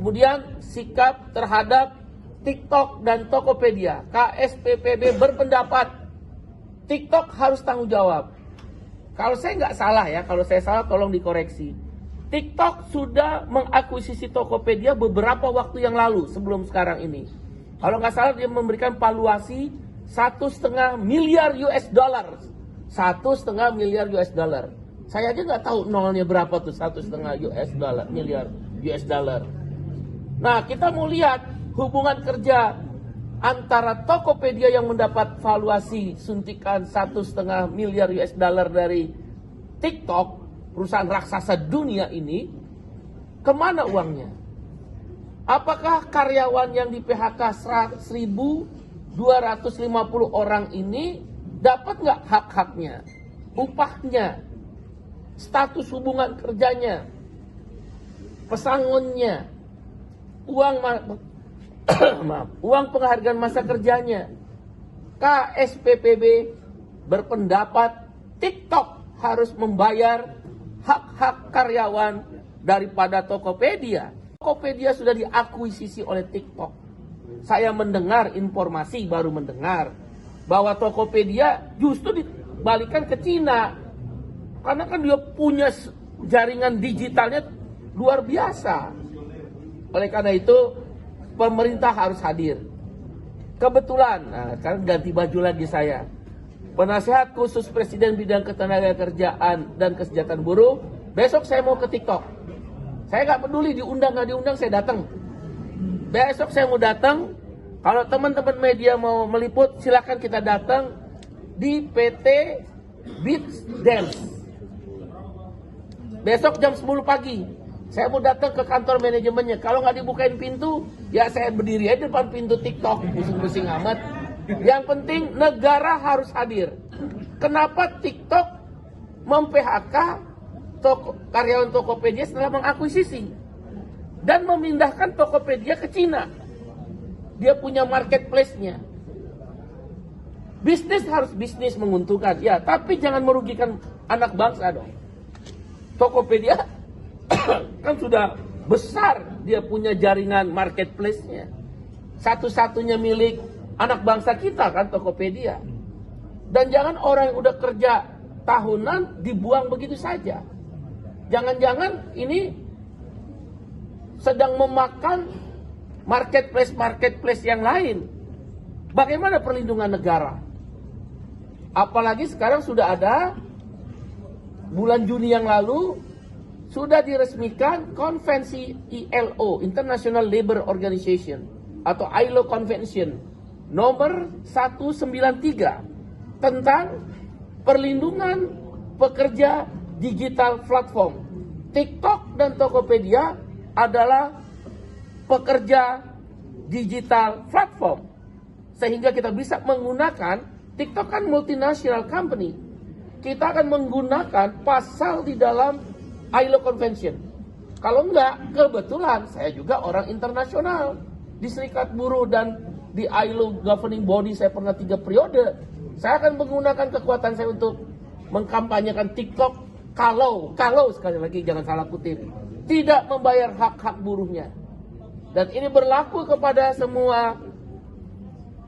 Kemudian sikap terhadap TikTok dan Tokopedia. KSPPB berpendapat TikTok harus tanggung jawab. Kalau saya nggak salah ya, kalau saya salah tolong dikoreksi. TikTok sudah mengakuisisi Tokopedia beberapa waktu yang lalu sebelum sekarang ini. Kalau nggak salah dia memberikan valuasi 1,5 miliar US dollar. 1,5 miliar US dollar. Saya aja nggak tahu nolnya berapa tuh 1,5 miliar US dollar. Nah, kita mau lihat hubungan kerja antara Tokopedia yang mendapat valuasi suntikan 1,5 miliar US dollar dari TikTok, perusahaan raksasa dunia ini, kemana uangnya? Apakah karyawan yang di PHK 1.250 orang ini dapat nggak hak-haknya, upahnya, status hubungan kerjanya, pesangonnya, uang penghargaan masa kerjanya? KSPPB berpendapat TikTok harus membayar hak-hak karyawan daripada Tokopedia. Tokopedia sudah diakuisisi oleh TikTok. Saya mendengar informasi, baru mendengar, bahwa Tokopedia justru dibalikan ke Cina. Karena kan dia punya jaringan digitalnya luar biasa. Oleh karena itu, pemerintah harus hadir. Kebetulan, nah sekarang ganti baju lagi saya. Penasehat khusus Presiden bidang ketenagakerjaan dan kesejahteraan buruh, besok saya mau ke TikTok. Saya nggak peduli diundang nggak diundang, saya datang. Besok saya mau datang. Kalau teman-teman media mau meliput, silakan kita datang di PT Beats Dance. Besok jam 10 pagi. Saya mau datang ke kantor manajemennya. Kalau nggak dibukain pintu, ya saya berdiri aja depan pintu TikTok, pusing-pusing amat. Yang penting negara harus hadir. Kenapa TikTok mem-PHK karyawan Tokopedia setelah mengakuisisi dan memindahkan Tokopedia ke Cina? Dia punya marketplace-nya. Bisnis harus bisnis menguntungkan, ya, tapi jangan merugikan anak bangsa dong. Tokopedia kan sudah besar, dia punya jaringan marketplace-nya. Satu-satunya milik anak bangsa kita kan Tokopedia. Dan jangan orang yang udah kerja tahunan dibuang begitu saja. Jangan-jangan ini sedang memakan marketplace yang lain. Bagaimana perlindungan negara? Apalagi sekarang sudah ada, bulan Juni yang lalu sudah diresmikan konvensi ILO, International Labour Organization, atau ILO Convention nomor 193 tentang perlindungan pekerja digital platform. TikTok dan Tokopedia adalah pekerja digital platform. Sehingga kita bisa menggunakan, TikTok kan multinational company. Kita akan menggunakan pasal di dalam ILO Convention. Kalau enggak, kebetulan saya juga orang internasional. Di Serikat Buruh dan di ILO Governing Body saya pernah 3 periode. Saya akan menggunakan kekuatan saya untuk mengkampanyekan TikTok kalau sekali lagi jangan salah kutip, tidak membayar hak-hak buruhnya. Dan ini berlaku kepada semua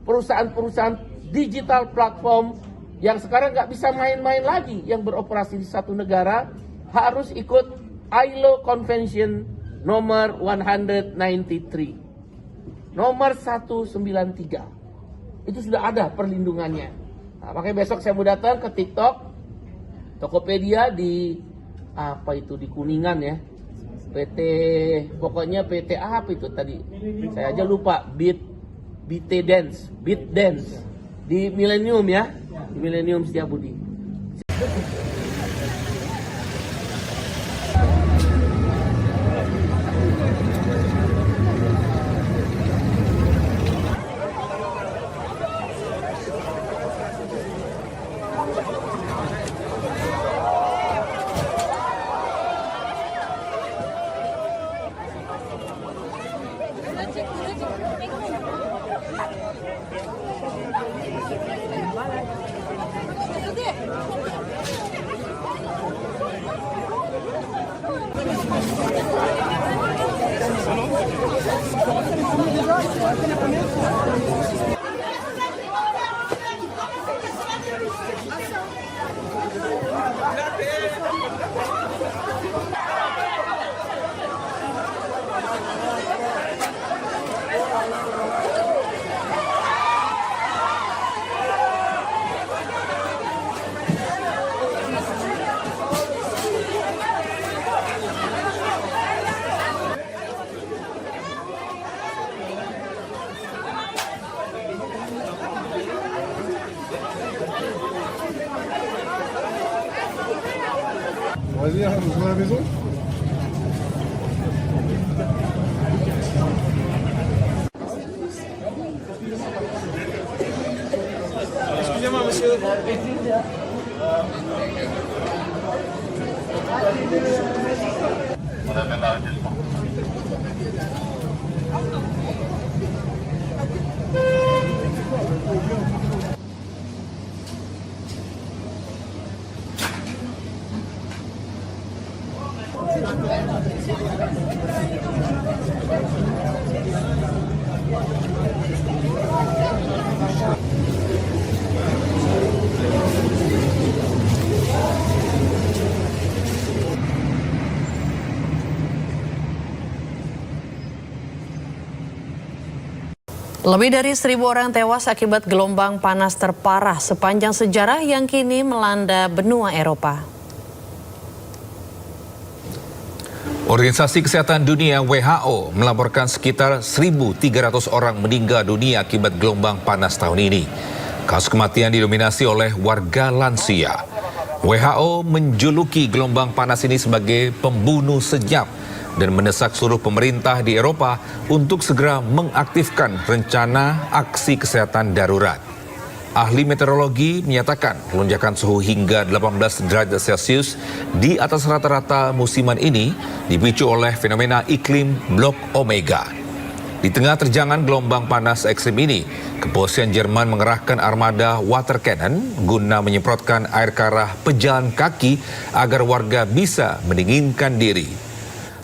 perusahaan-perusahaan digital platform yang sekarang nggak bisa main-main lagi, yang beroperasi di satu negara harus ikut ILO Convention nomor 193. Nomor 193. Itu sudah ada perlindungannya. Nah, makanya besok saya mau datang ke TikTok, Tokopedia di apa itu di Kuningan ya. Pokoknya PT apa itu tadi? Saya aja lupa. Beat Dance di Millennium ya. Di Millennium Setiabudi. Vas-y, ouvre la maison. Excusez-moi, monsieur. Lebih dari 1.000 orang tewas akibat gelombang panas terparah sepanjang sejarah yang kini melanda benua Eropa. Organisasi Kesehatan Dunia WHO melaporkan sekitar 1.300 orang meninggal dunia akibat gelombang panas tahun ini. Kasus kematian didominasi oleh warga lansia. WHO menjuluki gelombang panas ini sebagai pembunuh senyap dan mendesak seluruh pemerintah di Eropa untuk segera mengaktifkan rencana aksi kesehatan darurat. Ahli meteorologi menyatakan lonjakan suhu hingga 18 derajat Celcius di atas rata-rata musiman ini dipicu oleh fenomena iklim blok Omega. Di tengah terjangan gelombang panas ekstrim ini, kepolisian Jerman mengerahkan armada water cannon guna menyemprotkan air ke arah pejalan kaki agar warga bisa mendinginkan diri.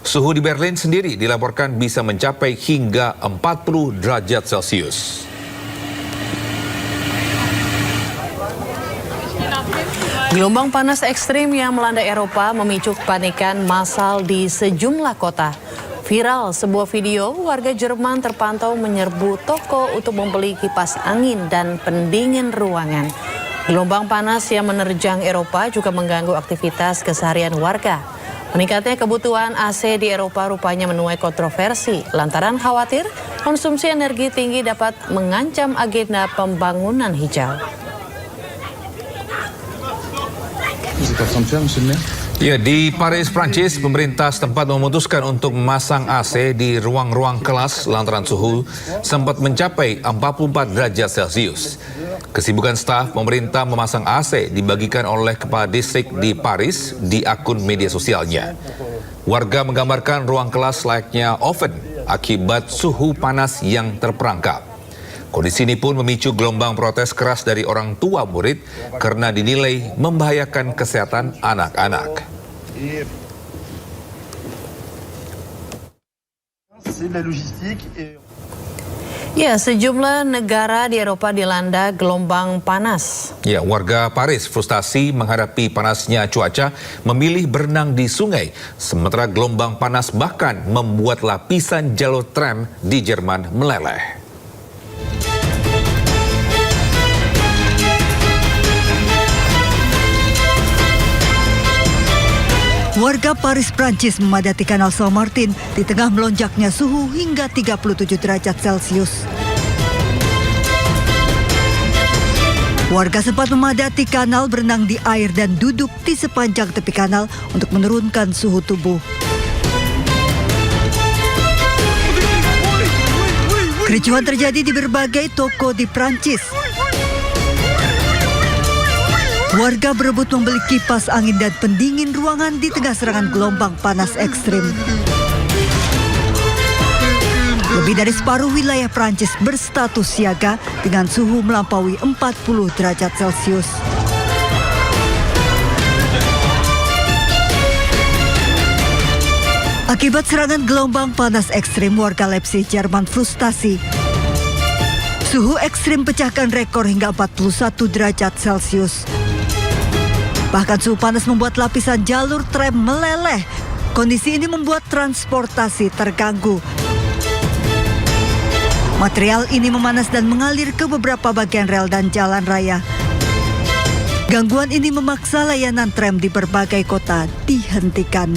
Suhu di Berlin sendiri dilaporkan bisa mencapai hingga 40 derajat Celcius. Gelombang panas ekstrim yang melanda Eropa memicu kepanikan massal di sejumlah kota. Viral sebuah video warga Jerman terpantau menyerbu toko untuk membeli kipas angin dan pendingin ruangan. Gelombang panas yang menerjang Eropa juga mengganggu aktivitas keseharian warga. Meningkatnya kebutuhan AC di Eropa rupanya menuai kontroversi lantaran khawatir konsumsi energi tinggi dapat mengancam agenda pembangunan hijau. Ya, di Paris, Prancis, pemerintah setempat memutuskan untuk memasang AC di ruang-ruang kelas lantaran suhu sempat mencapai 44 derajat Celcius. Kesibukan staf pemerintah memasang AC dibagikan oleh kepala distrik di Paris di akun media sosialnya. Warga menggambarkan ruang kelas layaknya oven akibat suhu panas yang terperangkap. Kondisi ini pun memicu gelombang protes keras dari orang tua murid karena dinilai membahayakan kesehatan anak-anak. Ya, sejumlah negara di Eropa dilanda gelombang panas. Ya, warga Paris frustasi menghadapi panasnya cuaca, memilih berenang di sungai, sementara gelombang panas bahkan membuat lapisan jalur tram di Jerman meleleh. Warga Paris, Prancis memadati Kanal Saint-Martin di tengah melonjaknya suhu hingga 37 derajat Celcius. Warga sempat memadati kanal, berenang di air dan duduk di sepanjang tepi kanal untuk menurunkan suhu tubuh. Kericuhan terjadi di berbagai toko di Prancis. Warga berebut membeli kipas angin dan pendingin ruangan di tengah serangan gelombang panas ekstrim. Lebih dari separuh wilayah Prancis berstatus siaga dengan suhu melampaui 40 derajat Celcius. Akibat serangan gelombang panas ekstrim, warga Leipzig, Jerman frustasi. Suhu ekstrim pecahkan rekor hingga 41 derajat Celcius. Bahkan suhu panas membuat lapisan jalur tram meleleh. Kondisi ini membuat transportasi terganggu. Material ini memanas dan mengalir ke beberapa bagian rel dan jalan raya. Gangguan ini memaksa layanan tram di berbagai kota dihentikan.